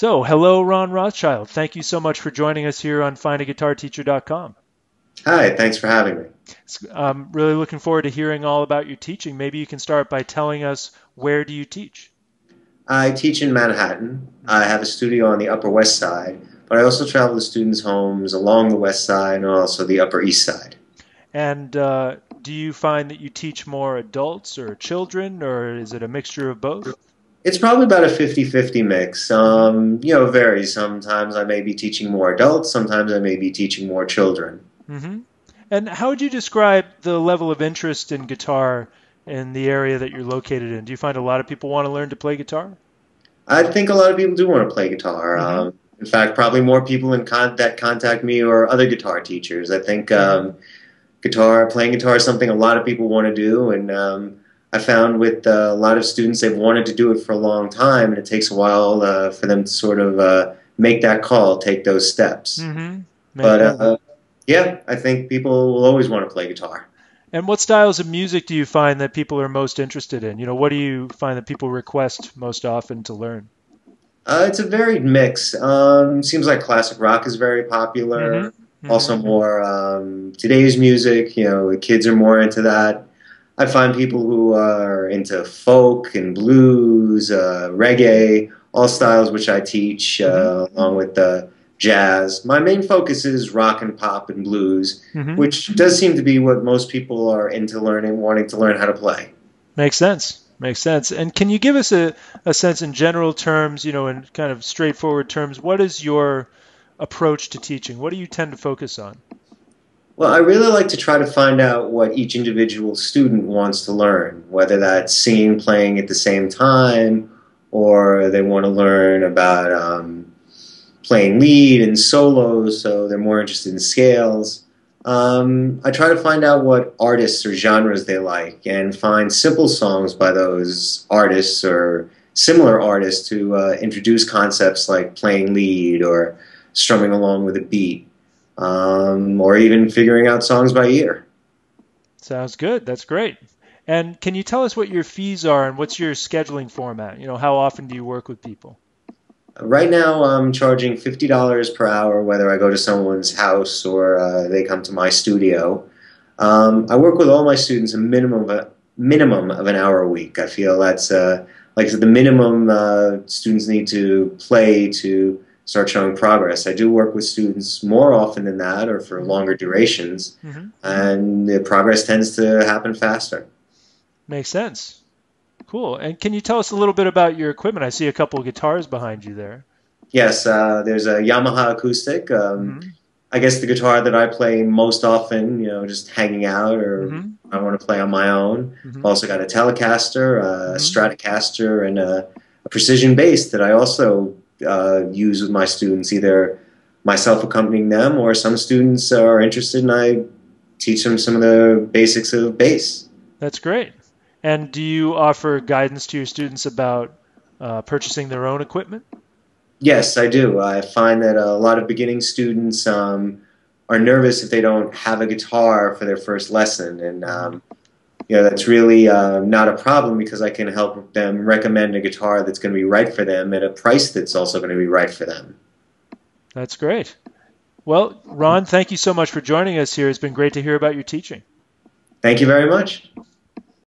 So, hello, Ron Rothschild. Thank you so much for joining us here on FindaGuitarTeacher.com. Hi, thanks for having me. I'm really looking forward to hearing all about your teaching. Maybe you can start by telling us, where do you teach? I teach in Manhattan. I Mhm. have a studio on the Upper West Side, but I also travel to students' homes along the West Side and also the Upper East Side. And do you find that you teach more adults or children, or is it a mixture of both? It's probably about a 50-50 mix. Hmm. It varies. Sometimes I may be teaching more adults, sometimes I may be teaching more children. Hmm. And how would you describe the level of interest in guitar in the area that you're located in? Do you find a lot of people want to learn to play guitar? I think a lot of people do want to play guitar. Hmm. In fact, probably more people that contact me or other guitar teachers. I think Hmm. playing guitar is something a lot of people want to do, and I found with a lot of students they've wanted to do it for a long time, and it takes a while for them to sort of make that call, take those steps. Hmm. Makes But sense. yeah, I think people will always want to play guitar. And what styles of music do you find that people are most interested in? What do you find that people request most often to learn? It's a varied mix. Seems like classic rock is very Hmm. popular. Hmm. Also, more today's music. The kids are more into that. I find people who are into folk and blues, reggae, all styles which I teach, Hmm. along with jazz. My main focus is rock and pop and blues, Hmm. which does seem to be what most people are into learning, wanting to learn how to play. Makes sense. Makes sense. And can you give us a sense in general terms, in kind of straightforward terms, what is your approach to teaching? What do you tend to focus on? Well, I really like to try to find out what each individual student wants to learn, whether that's singing, playing at the same time, or they want to learn about playing lead and solos, so they're more interested in scales. I try to find out what artists or genres they like and find simple songs by those artists or similar artists to introduce concepts like playing lead or strumming along with a beat, or even figuring out songs by ear. Sounds good. That's great. And can you tell us what your fees are and what's your scheduling format? How often do you work with people? Right now, I'm charging $50 per hour, whether I go to someone's house or they come to my studio. I work with all my students a minimum of an hour a week. I feel that's like the minimum students need to play to start showing progress. I do work with students more often than that, or for Hmm. longer durations, Hmm. and the progress tends to happen faster. Makes sense. Cool. And can you tell us a little bit about your equipment? I see a couple of guitars behind you there. Yes, there's a Yamaha acoustic. Hmm. I guess the guitar that I play most often, just hanging out or Hmm. I want to play on my own. I've Hmm. also got a Telecaster, a Hmm. Stratocaster, and a precision bass that I also use with my students, either myself accompanying them or some students are interested and I teach them some of the basics of bass. That's great. And do you offer guidance to your students about purchasing their own equipment? Yes, I do. I find that a lot of beginning students are nervous if they don't have a guitar for their first lesson, and Hmm. that's really not a problem because I can help them recommend a guitar that's going to be right for them at a price that's also going to be right for them. That's great. Well, Ron, thank you so much for joining us here. It's been great to hear about your teaching. Thank you very much.